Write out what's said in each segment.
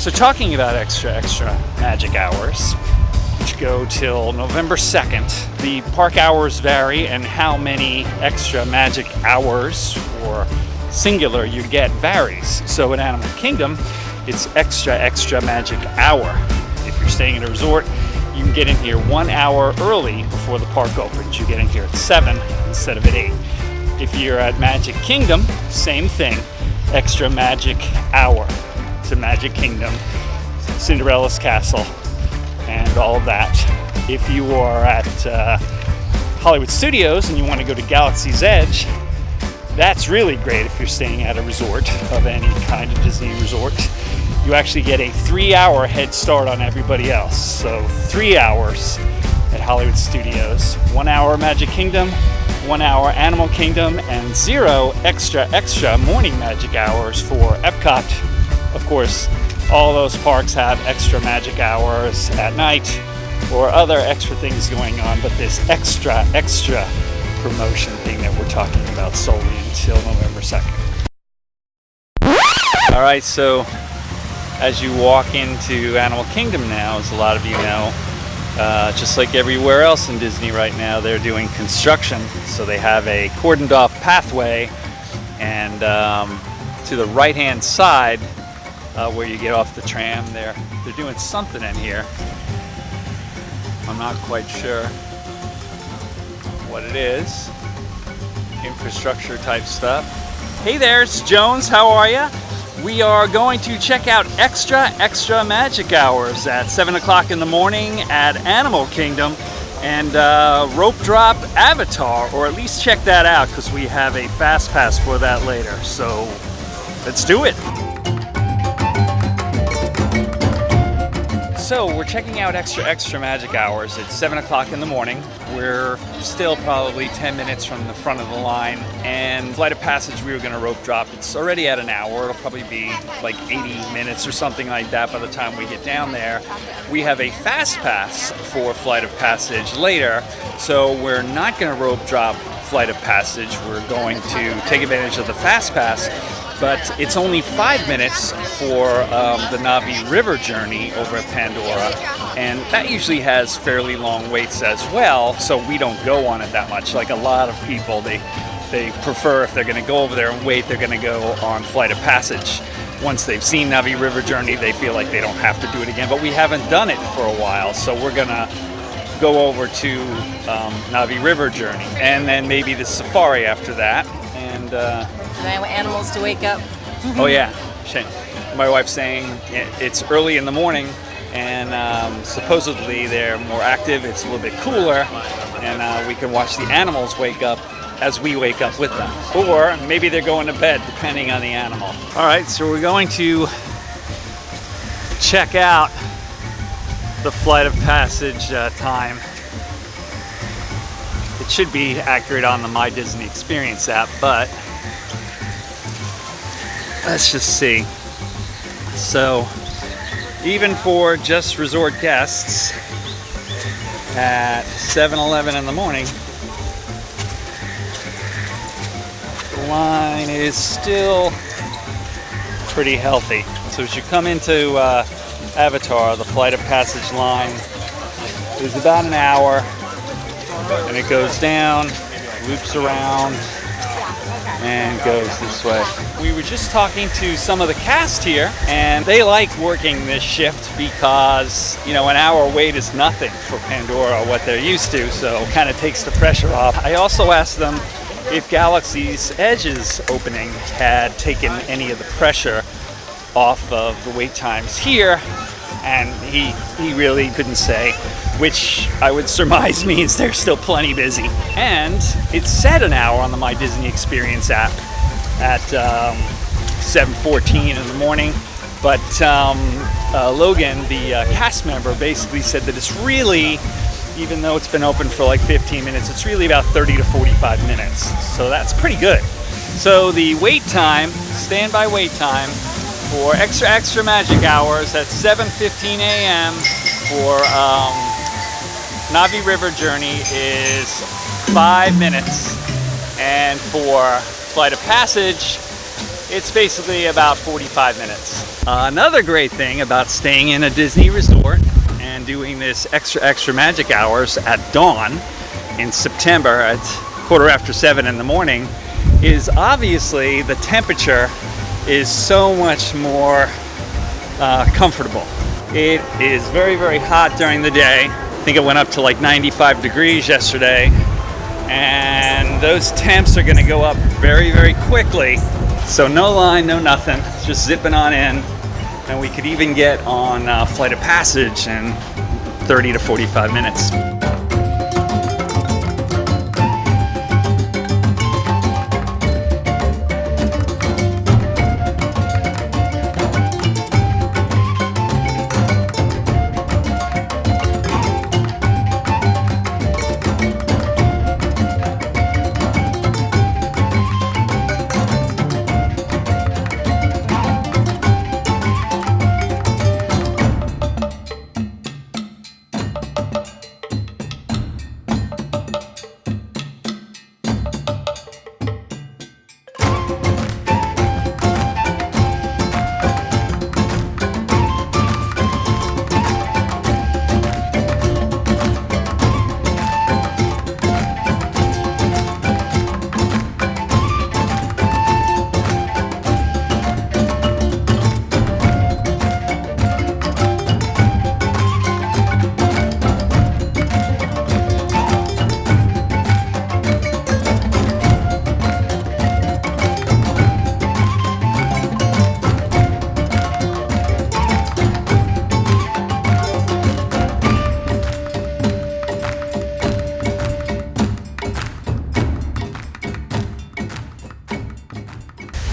So talking about extra magic hours, which go till November 2nd, the park hours vary, and how many extra magic hours, or singular, you get varies. So in Animal Kingdom, it's extra magic hour. If you're staying at a resort, you can get in here 1 hour early before the park opens. You get in here at 7 instead of at 8. If you're at Magic Kingdom, same thing, extra magic hour to Magic Kingdom, Cinderella's Castle, and all of that. If you are at Hollywood Studios and you want to go to Galaxy's Edge, that's really great if you're staying at a resort of any kind of Disney resort. You actually get a 3-hour head start on everybody else. So 3 hours at Hollywood Studios, 1 hour Magic Kingdom, 1 hour Animal Kingdom, and 0 extra morning magic hours for Epcot. Of course, all those parks have extra magic hours at night or other extra things going on, but this extra promotion thing that we're talking about solely until November 2nd. All right, so as you walk into Animal Kingdom now, as a lot of you know, just like everywhere else in Disney right now, they're doing construction. So they have a cordoned off pathway, and to the right-hand side, where you get off the tram, they're doing something in here. I'm not quite sure what it is. Infrastructure type stuff. Hey there, it's Jones. How are ya? We are going to check out extra magic hours at 7 o'clock in the morning at Animal Kingdom, and rope drop Avatar, or at least check that out, because we have a fast pass for that later. So let's do it. So we're checking out extra magic hours at 7 o'clock in the morning. We're still probably 10 minutes from the front of the line, and Flight of Passage we were going to rope drop. It's already at an hour. It'll probably be like 80 minutes or something like that by the time we get down there. We have a fast pass for Flight of Passage later, so we're not going to rope drop Flight of Passage. We're going to take advantage of the fast pass. But it's only 5 minutes for the Navi River journey over at Pandora, and that usually has fairly long waits as well, so we don't go on it that much. Like a lot of people, they prefer, if they're going to go over there and wait, they're going to go on Flight of Passage. Once they've seen Navi River journey, they feel like they don't have to do it again, but we haven't done it for a while, so we're going to go over to Navi River journey, and then maybe the safari after that, and I want animals to wake up. Oh yeah, my wife's saying it's early in the morning, and supposedly they're more active. It's a little bit cooler, and we can watch the animals wake up as we wake up with them. Or maybe they're going to bed, depending on the animal. All right, so we're going to check out the Flight of Passage time. It should be accurate on the My Disney Experience app, but let's just see. So, even for just resort guests at 7:11 in the morning, the line is still pretty healthy. So as you come into Avatar, the Flight of Passage line is about an hour, and it goes down, loops around, and goes this way. We were just talking to some of the cast here, and they like working this shift because, you know, an hour wait is nothing for Pandora, what they're used to, so it kind of takes the pressure off. I also asked them if Galaxy's Edge's opening had taken any of the pressure off of the wait times here, and he really couldn't say, which I would surmise means they're still plenty busy. And it said an hour on the My Disney Experience app at 7:14 in the morning, but Logan, the cast member, basically said that it's really, even though it's been open for like 15 minutes, it's really about 30 to 45 minutes. So that's pretty good. So the wait time, standby wait time for extra magic hours at 7:15 a.m. for Navi River journey is 5 minutes, and for Flight of Passage It's basically about 45 minutes. Another great thing about staying in a Disney resort and doing this extra magic hours at dawn in September at 7:15 in the morning is obviously the temperature is so much more comfortable. It is very hot during the day. I think it went up to like 95 degrees yesterday, and those temps are going to go up very quickly. So no line, no nothing, just zipping on in, and we could even get on Flight of Passage in 30 to 45 minutes.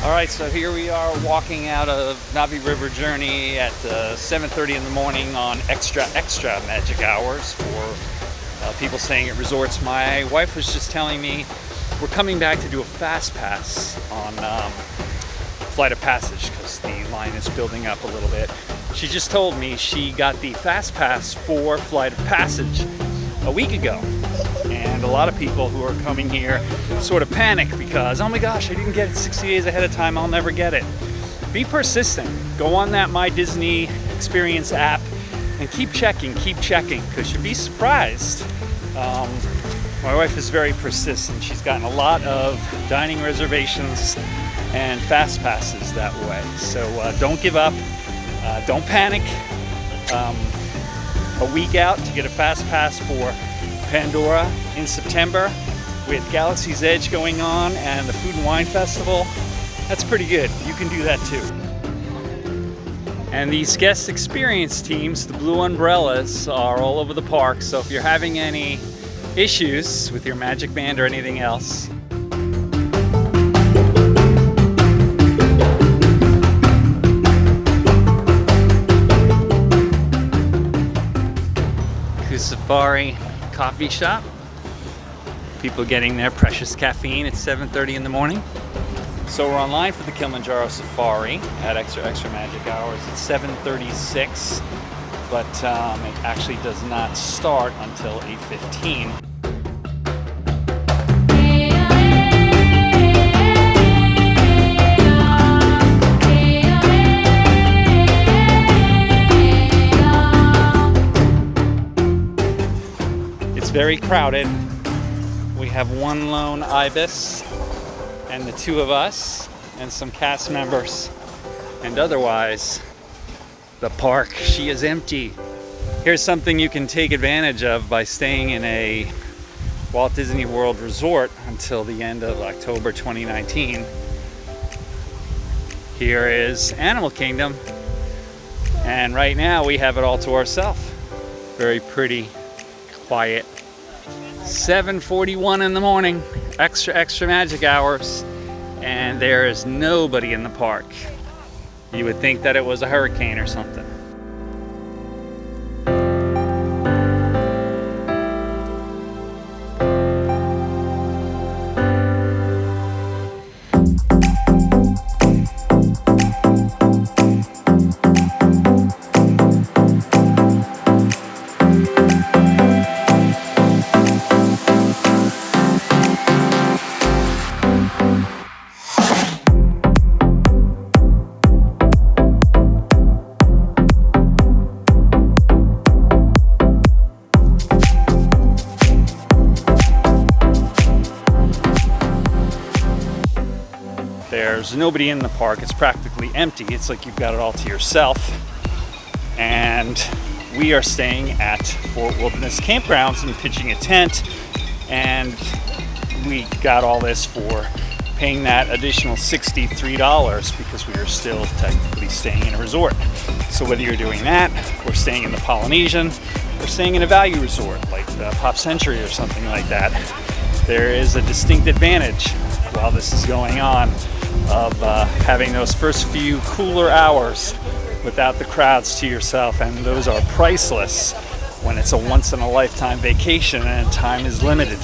Alright, so here we are walking out of Navi River Journey at 7:30 in the morning on extra magic hours for people staying at resorts. My wife was just telling me we're coming back to do a fast pass on Flight of Passage because the line is building up a little bit. She just told me she got the fast pass for Flight of Passage a week ago. And a lot of people who are coming here sort of panic because, oh my gosh, I didn't get it 60 days ahead of time, I'll never get it. Be persistent. Go on that My Disney Experience app and keep checking, because you'd be surprised. My wife is very persistent. She's gotten a lot of dining reservations and fast passes that way. So don't give up, don't panic. A week out to get a fast pass for Pandora in September with Galaxy's Edge going on and the Food and Wine Festival. That's pretty good. You can do that too. And these guest experience teams, the Blue Umbrellas, are all over the park. So if you're having any issues with your Magic Band or anything else, Safari coffee shop. People getting their precious caffeine at 7:30 in the morning. So we're online for the Kilimanjaro Safari at extra magic hours at 7:36, but it actually does not start until 8:15. Very crowded. We have one lone ibis and the two of us and some cast members, and otherwise the park, she is empty. Here's something you can take advantage of by staying in a Walt Disney World resort until the end of October 2019. Here is Animal Kingdom, and right now we have it all to ourselves. Very pretty, quiet. 7:41 in the morning, extra magic hours, and there is nobody in the park. You would think that it was a hurricane or something. There's nobody in the park. It's practically empty. It's like you've got it all to yourself. And we are staying at Fort Wilderness Campgrounds and pitching a tent. And we got all this for paying that additional $63 because we are still technically staying in a resort. So whether you're doing that, or staying in the Polynesian, or staying in a value resort like the Pop Century or something like that, there is a distinct advantage while this is going on of having those first few cooler hours without the crowds to yourself, and those are priceless when it's a once-in-a-lifetime vacation and time is limited.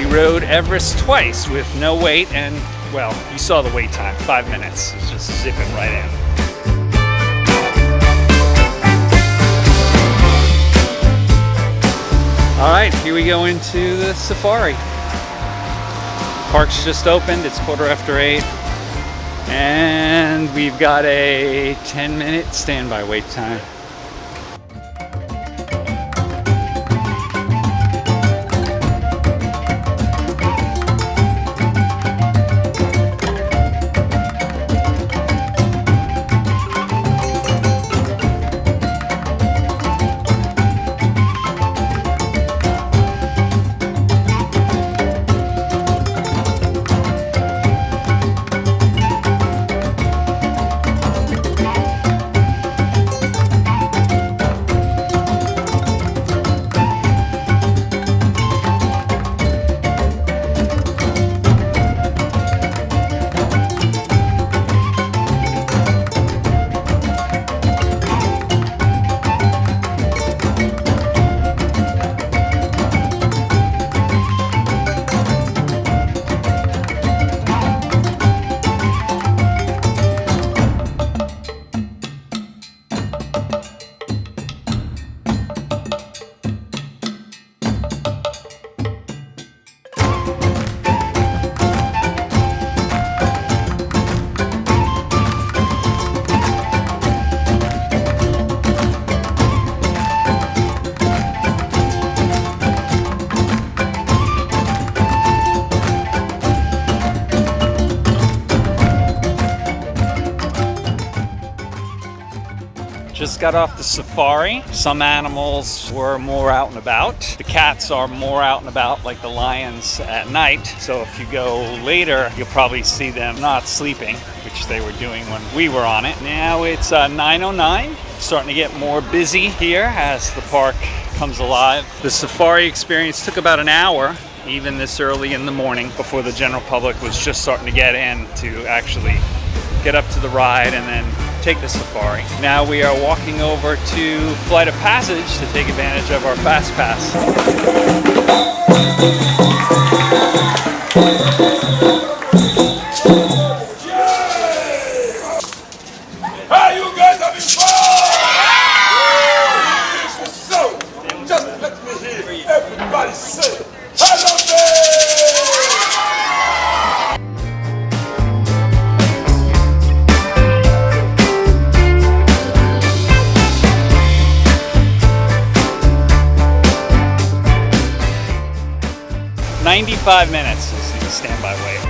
Rode Everest twice with no wait, and well, you saw the wait time, 5 minutes. It's just zipping right in. All right, here we go into the safari. Park's just opened, it's 8:15, and we've got a 10-minute standby wait time. just got off the safari. Some animals were more out and about. The cats are more out and about, like the lions at night. So if you go later, you'll probably see them not sleeping, which they were doing when we were on it. Now it's 9:09. Starting to get more busy here as the park comes alive. The safari experience took about an hour, even this early in the morning, before the general public was just starting to get in to actually get up to the ride and then take the safari. Now we are walking over to Flight of Passage to take advantage of our Fast Pass. Hey, you guys having fun? So, just let me hear everybody say, hello there! 95 minutes is the standby wait.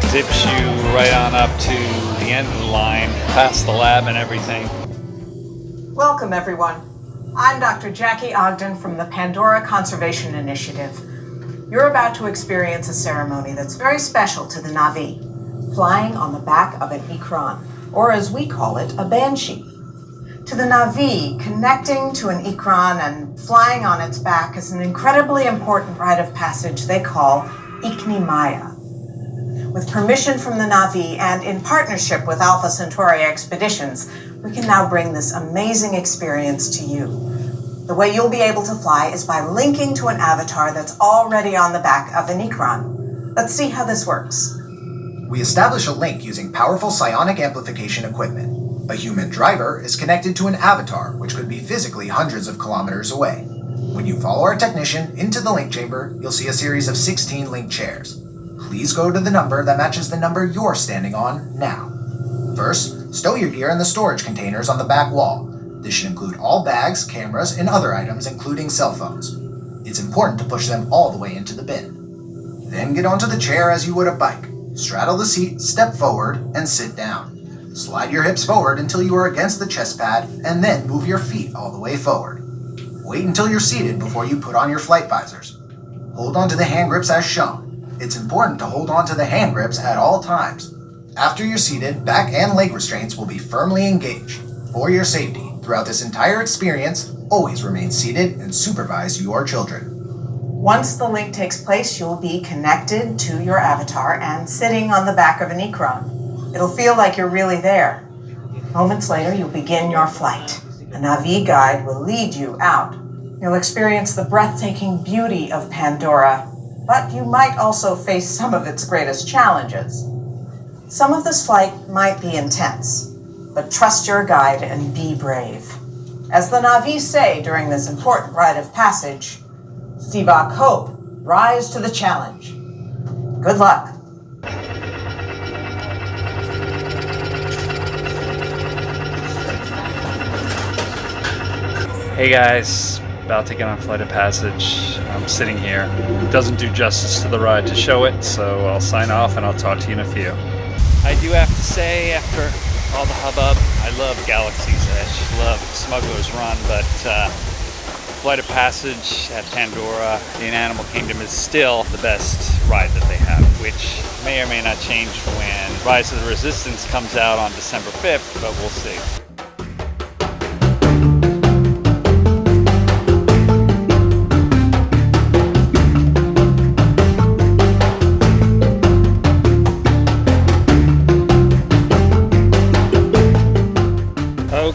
Zips you right on up to the end of the line, past the lab and everything. Welcome, everyone. I'm Dr. Jackie Ogden from the Pandora Conservation Initiative. You're about to experience a ceremony that's very special to the Na'vi, flying on the back of an ikran, or as we call it, a banshee. To the Na'vi, connecting to an ikran and flying on its back is an incredibly important rite of passage they call Ikni Maya. With permission from the Na'vi and in partnership with Alpha Centauri Expeditions, we can now bring this amazing experience to you. The way you'll be able to fly is by linking to an avatar that's already on the back of an ikran. Let's see how this works. We establish a link using powerful psionic amplification equipment. A human driver is connected to an avatar, which could be physically hundreds of kilometers away. When you follow our technician into the link chamber, you'll see a series of 16 link chairs. Please go to the number that matches the number you're standing on now. First, stow your gear in the storage containers on the back wall. This should include all bags, cameras, and other items, including cell phones. It's important to push them all the way into the bin. Then get onto the chair as you would a bike. Straddle the seat, step forward, and sit down. Slide your hips forward until you are against the chest pad, and then move your feet all the way forward. Wait until you're seated before you put on your flight visors. Hold on to the hand grips as shown. It's important to hold on to the hand grips at all times. After you're seated, back and leg restraints will be firmly engaged. For your safety, throughout this entire experience, always remain seated and supervise your children. Once the link takes place, you'll be connected to your avatar and sitting on the back of an ikran. It'll feel like you're really there. Moments later, you'll begin your flight. A Na'vi guide will lead you out. You'll experience the breathtaking beauty of Pandora, but you might also face some of its greatest challenges. Some of this flight might be intense, but trust your guide and be brave. As the Na'vi say during this important rite of passage, Sivak Hope, rise to the challenge. Good luck. Hey guys, about to get on Flight of Passage. I'm sitting here. It doesn't do justice to the ride to show it, so I'll sign off and I'll talk to you in a few. I do have to say, after all the hubbub, I love Galaxy's Edge, love Smuggler's Run, but Flight of Passage at Pandora in Animal Kingdom is still the best ride that they have, which may or may not change when Rise of the Resistance comes out on December 5th, but we'll see.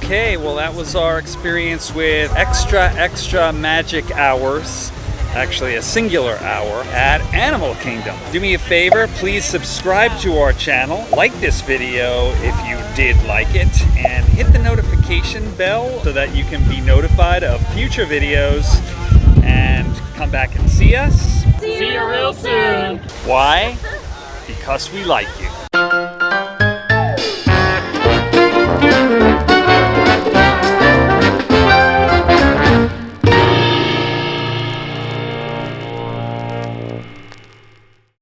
Okay, well that was our experience with extra magic hours, actually a singular hour, at Animal Kingdom. Do me a favor, please subscribe to our channel, like this video if you did like it, and hit the notification bell so that you can be notified of future videos and come back and see us. See you real soon. Why? Because we like you.